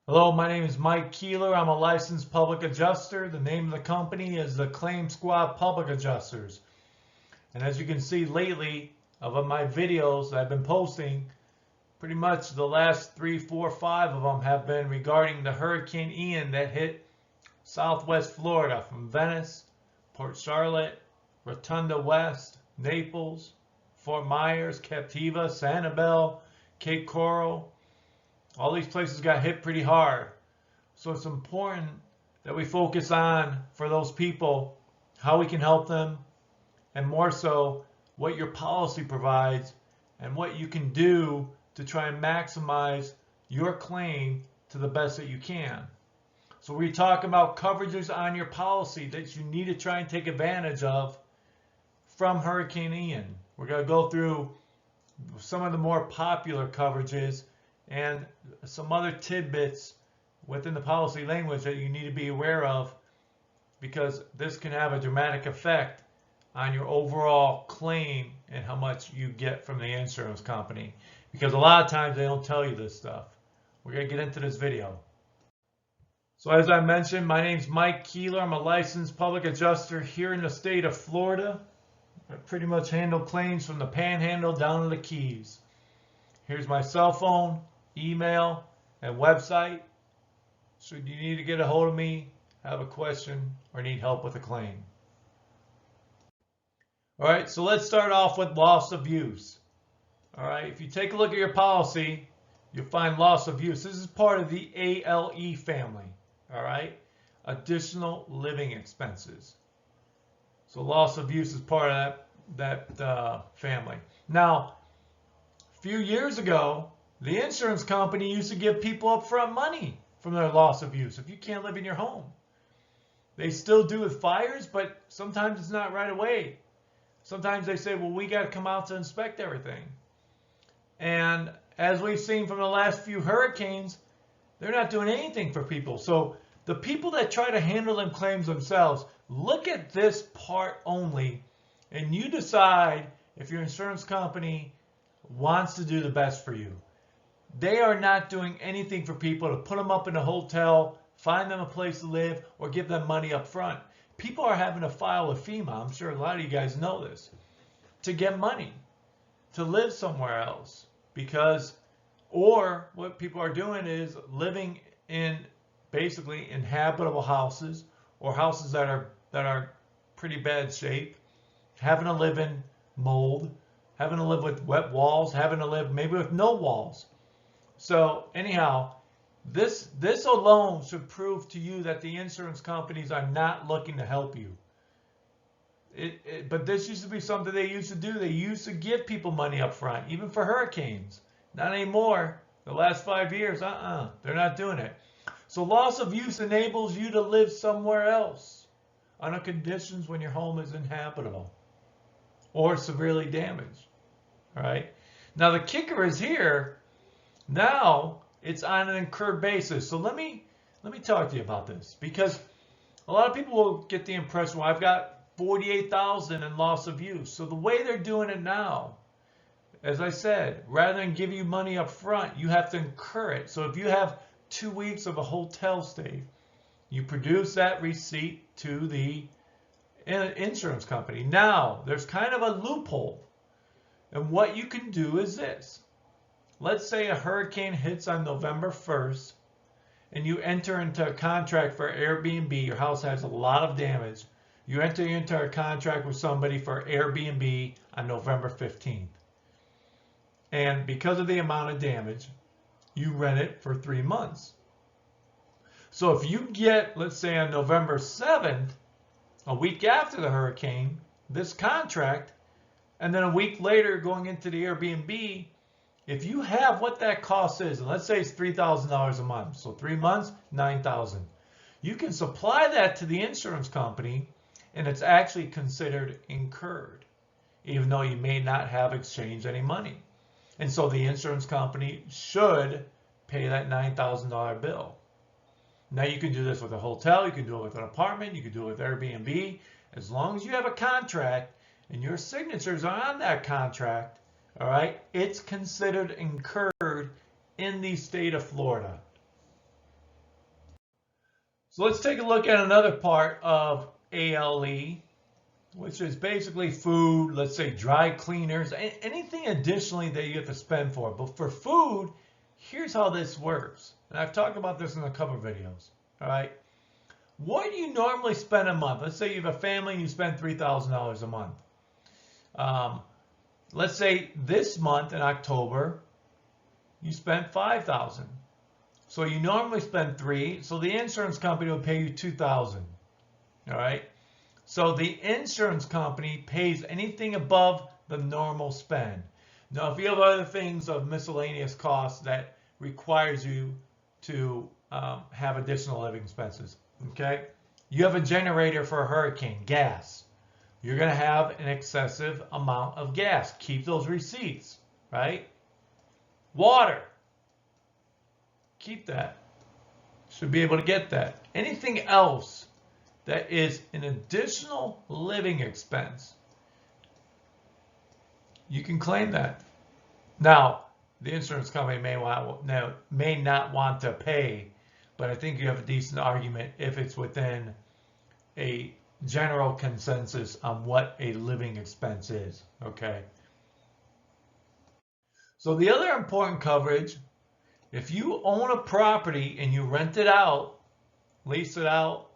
Hello, my name is Mike Keeler. I'm a licensed public adjuster. The name of the company is the Claim Squad Public Adjusters. And as you can see lately, of my videos that I've been posting, pretty much the last 3, 4, 5 of them have been regarding the Hurricane Ian that hit Southwest Florida from Venice, Port Charlotte, Rotunda West, Naples, Fort Myers, Captiva, Sanibel, Cape Coral. All these places got hit pretty hard. So it's important that we focus on, for those people, how we can help them, and more so, what your policy provides and what you can do to try and maximize your claim to the best that you can. So we talk about coverages on your policy that you need to try and take advantage of from Hurricane Ian. We're going to go through some of the more popular coverages and some other tidbits within the policy language that you need to be aware of, because this can have a dramatic effect on your overall claim and how much you get from the insurance company, because a lot of times they don't tell you this stuff. We're going to get into this video. So as I mentioned, my name's Mike Keeler. I'm a licensed public adjuster here in the state of Florida. I pretty much handle claims from the Panhandle down to the Keys. Here's my cell phone, email, and website. Should you need to get a hold of me, have a question, or need help with a claim. All right, so let's start off with loss of use. All right, if you take a look at your policy, you'll find loss of use. This is part of the ALE family. All right, additional living expenses. So loss of use is part of that family. Now, a few years ago, the insurance company used to give people upfront money from their loss of use if you can't live in your home. They still do with fires, but sometimes it's not right away. Sometimes they say, well, we got to come out to inspect everything. And as we've seen from the last few hurricanes, they're not doing anything for people. So the people that try to handle them claims themselves, look at this part only, and you decide if your insurance company wants to do the best for you. They are not doing anything for people to put them up in a hotel, find them a place to live, or give them money up front. People are having to file with FEMA, I'm sure a lot of you guys know this, to get money, to live somewhere else. Or what people are doing is living in basically inhabitable houses, or houses that are pretty bad shape, having to live in mold, having to live with wet walls, having to live maybe with no walls. So anyhow, this alone should prove to you that the insurance companies are not looking to help you. But this used to be something they used to do. They used to give people money up front, even for hurricanes. Not anymore. The last 5 years, they're not doing it. So loss of use enables you to live somewhere else under conditions when your home is inhabitable or severely damaged. All right. Now the kicker is here. Now it's on an incurred basis. So let me talk to you about this, because a lot of people will get the impression, well, I've got $48,000 in loss of use. So the way they're doing it now, as I said, rather than give you money up front, you have to incur it. So if you have 2 weeks of a hotel stay, you produce that receipt to the insurance company. Now there's kind of a loophole, and what you can do is this. Let's say a hurricane hits on November 1st and you enter into a contract for Airbnb. Your house has a lot of damage. You enter into a contract with somebody for Airbnb on November 15th. And because of the amount of damage, you rent it for 3 months. So if you get, let's say on November 7th, a week after the hurricane, this contract, and then a week later going into the Airbnb, if you have what that cost is, and let's say it's $3,000 a month, so 3 months, $9,000. You can supply that to the insurance company, and it's actually considered incurred, even though you may not have exchanged any money. And so the insurance company should pay that $9,000 bill. Now you can do this with a hotel, you can do it with an apartment, you can do it with Airbnb. As long as you have a contract and your signatures are on that contract, all right, it's considered incurred in the state of Florida. So let's take a look at another part of ALE, which is basically food, let's say dry cleaners, anything additionally that you have to spend for. But for food, here's how this works. And I've talked about this in a couple of videos. All right. What do you normally spend a month? Let's say you have a family and you spend $3,000 a month. Let's say this month in October, you spent $5,000. So you normally spend $3,000. So the insurance company will pay you $2,000. All right. So the insurance company pays anything above the normal spend. Now, if you have other things of miscellaneous costs that requires you to have additional living expenses, okay? You have a generator for a hurricane, gas. You're going to have an excessive amount of gas. Keep those receipts, right? Water. Keep that. Should be able to get that. Anything else that is an additional living expense, you can claim that. Now, the insurance company may not want to pay, but I think you have a decent argument if it's within a general consensus on what a living expense is, okay? So the other important coverage, if you own a property and you rent it out, lease it out,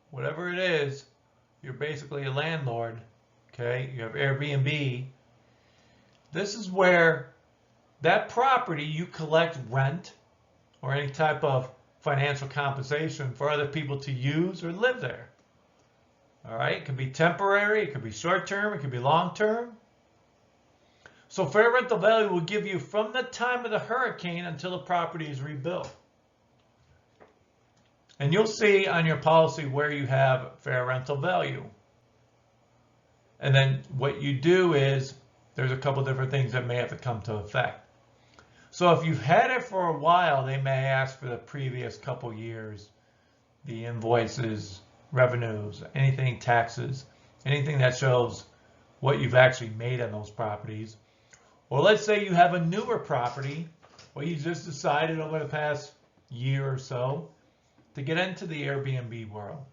whatever it is, you're basically a landlord, okay? You have Airbnb. This is where that property you collect rent or any type of financial compensation for other people to use or live there. All right, it could be temporary, it could be short term, it could be long term. So fair rental value will give you from the time of the hurricane until the property is rebuilt. And you'll see on your policy where you have fair rental value. And then what you do is there's a couple different things that may have to come to effect. So if you've had it for a while, they may ask for the previous couple years, the invoices, revenues, anything taxes, anything that shows what you've actually made on those properties. Or let's say you have a newer property, or you just decided over the past year or so to get into the Airbnb world.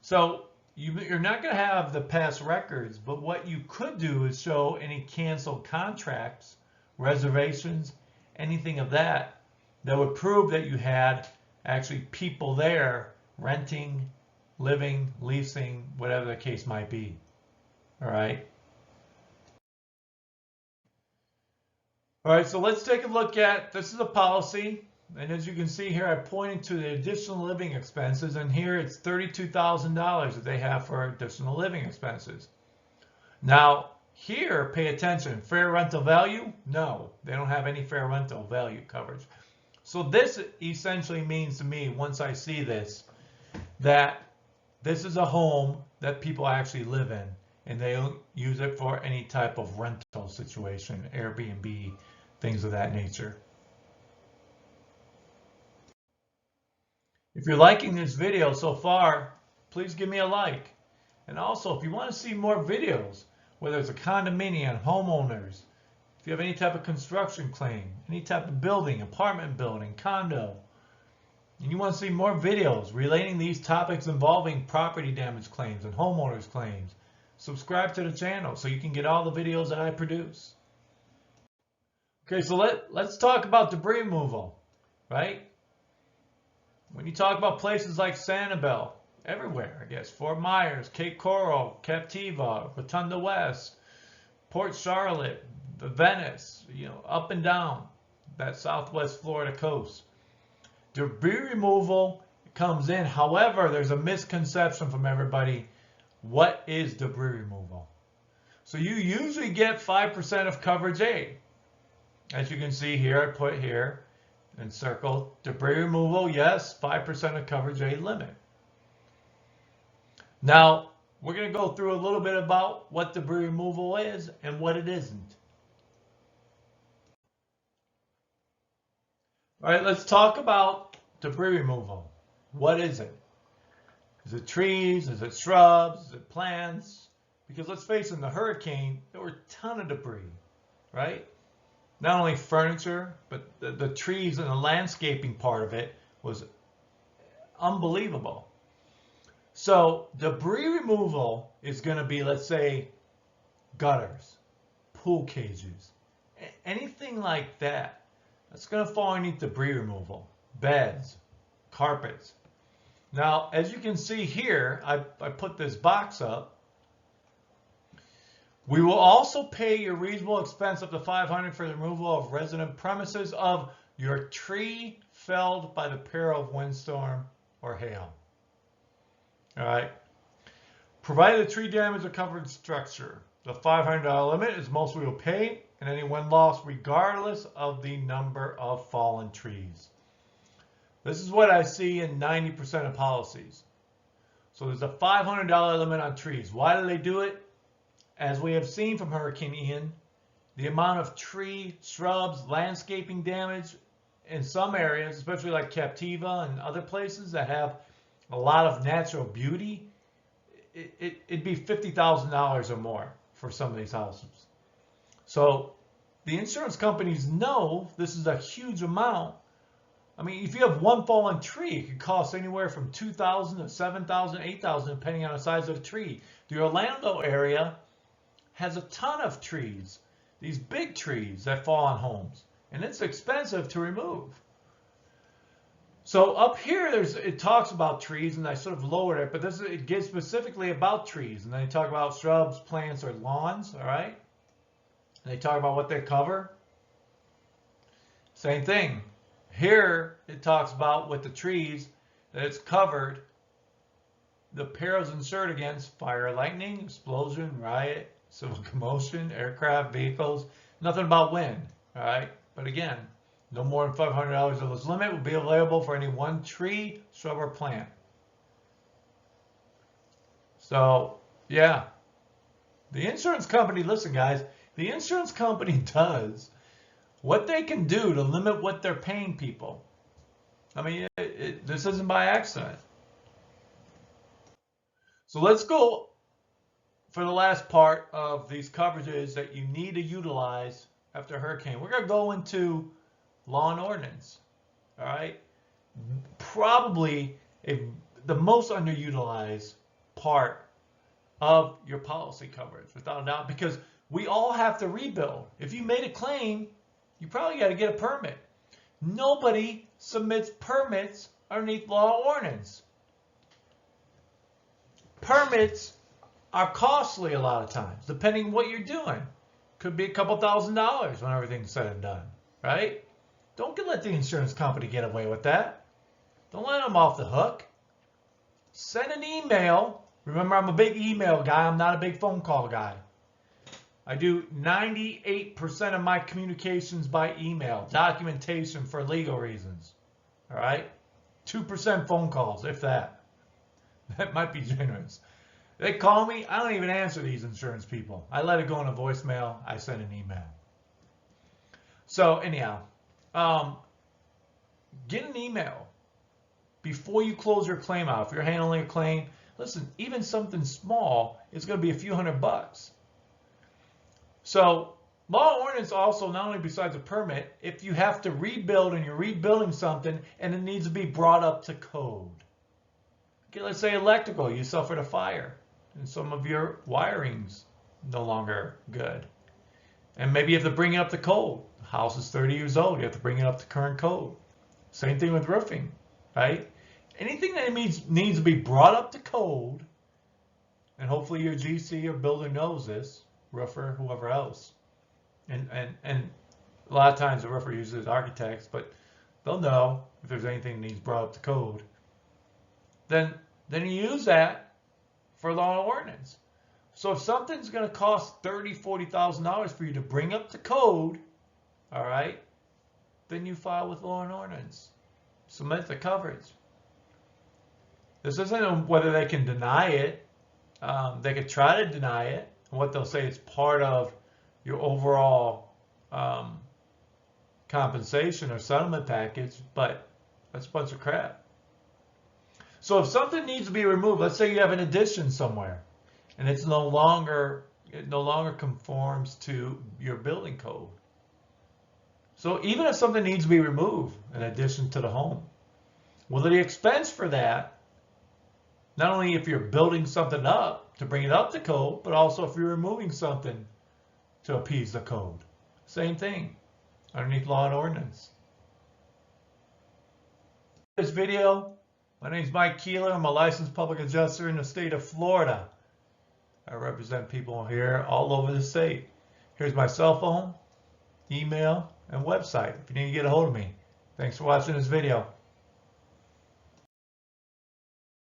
So you're not going to have the past records, but what you could do is show any canceled contracts, reservations, anything of that would prove that you had actually people there renting, living, leasing, whatever the case might be. All right. All right, so let's take a look at, this is a policy. And as you can see here, I pointed to the additional living expenses, and here it's $32,000 that they have for additional living expenses. Now, here, pay attention, fair rental value? No, they don't have any fair rental value coverage. So this essentially means to me, once I see this, that this is a home that people actually live in, and they don't use it for any type of rental situation, Airbnb, things of that nature. If you're liking this video so far, please give me a like. And also, if you want to see more videos, whether it's a condominium, homeowners, if you have any type of construction claim, any type of building, apartment building, condo, and you want to see more videos relating these topics involving property damage claims and homeowners claims, subscribe to the channel so you can get all the videos that I produce. Okay, so let's talk about debris removal, right? When you talk about places like Sanibel, everywhere, I guess, Fort Myers, Cape Coral, Captiva, Rotunda West, Port Charlotte, the Venice, up and down that southwest Florida coast. Debris removal comes in. However, there's a misconception from everybody. What is debris removal? So you usually get 5% of coverage A. As you can see here, I put here and circle debris removal, yes, 5% of coverage A limit. Now, we're going to go through a little bit about what debris removal is and what it isn't. All right, let's talk about debris removal. What is it? Is it trees? Is it shrubs? Is it plants? Because let's face it, in the hurricane, there were a ton of debris, right? Not only furniture, but the trees and the landscaping part of it was unbelievable. So debris removal is going to be, let's say, gutters, pool cages, anything like that. That's going to fall underneath debris removal. Beds, carpets. Now, as you can see here, I put this box up. We will also pay your reasonable expense up to $500 for the removal of resident premises of your tree felled by the peril of windstorm or hail. All right. Provided the tree damage or covered structure, the $500 limit is most we will pay, and any wind loss regardless of the number of fallen trees. This is what I see in 90% of policies. So there's a $500 limit on trees. Why do they do it? As we have seen from Hurricane Ian, the amount of tree, shrubs, landscaping damage in some areas, especially like Captiva and other places that have a lot of natural beauty, it'd be $50,000 or more for some of these houses. So the insurance companies know this is a huge amount. I mean, if you have one fallen tree, it could cost anywhere from $2,000 to $7,000, $8,000, depending on the size of the tree. The Orlando area has a ton of trees, these big trees that fall on homes, and it's expensive to remove. So up here, it talks about trees, and I sort of lowered it, but it gives specifically about trees, and then they talk about shrubs, plants, or lawns, all right? And they talk about what they cover. Same thing. Here, it talks about with the trees that it's covered, the perils insured against fire, lightning, explosion, riot, civil commotion, aircraft, vehicles, nothing about wind, all right? But again, no more than $500 of this limit will be available for any one tree, shrub, or plant. So, yeah. The insurance company, listen guys, the insurance company does what they can do to limit what they're paying people. I mean, this isn't by accident. So let's go for the last part of these coverages that you need to utilize after a hurricane. We're going to go into law and ordinance. All right? Probably the most underutilized part of your policy coverage, without a doubt, because we all have to rebuild. If you made a claim, you probably got to get a permit. Nobody submits permits underneath law and ordinance. Permits are costly a lot of times, depending on what you're doing. Could be a couple $1,000s when everything's said and done, right? Don't let the insurance company get away with that. Don't let them off the hook. Send an email. Remember, I'm a big email guy. I'm not a big phone call guy. I do 98% of my communications by email, documentation for legal reasons. All right? 2% phone calls, if that. That might be generous. They call me, I don't even answer these insurance people. I let it go in a voicemail, I send an email. So anyhow, get an email before you close your claim out. If you're handling a claim, listen, even something small is going to be a few $100. So law and ordinance also, not only besides a permit, if you have to rebuild and you're rebuilding something and it needs to be brought up to code. Okay, let's say electrical, you suffered a fire and some of your wiring's no longer good. And maybe you have to bring it up to code. The house is 30 years old, you have to bring it up to current code. Same thing with roofing, right? Anything that needs to be brought up to code, and hopefully your GC or builder knows this, roofer, whoever else. And a lot of times the roofer uses architects, but they'll know if there's anything that needs brought up to code. Then you use that for law and ordinance. So if something's going to cost $30,000, $40,000 for you to bring up to code, all right, then you file with law and ordinance. Submit the coverage. This isn't whether they can deny it. They could try to deny it. And what they'll say is part of your overall compensation or settlement package, but that's a bunch of crap. So if something needs to be removed, let's say you have an addition somewhere, and it no longer conforms to your building code. So even if something needs to be removed in addition to the home, Well, the expense for that, not only if you're building something up to bring it up to code, but also if you're removing something to appease the code. Same thing underneath law and ordinance. This video, my name is Mike Keeler. I'm a licensed public adjuster in the state of Florida. I represent people here all over the state. Here's my cell phone, email, and website if you need to get a hold of me. Thanks for watching this video.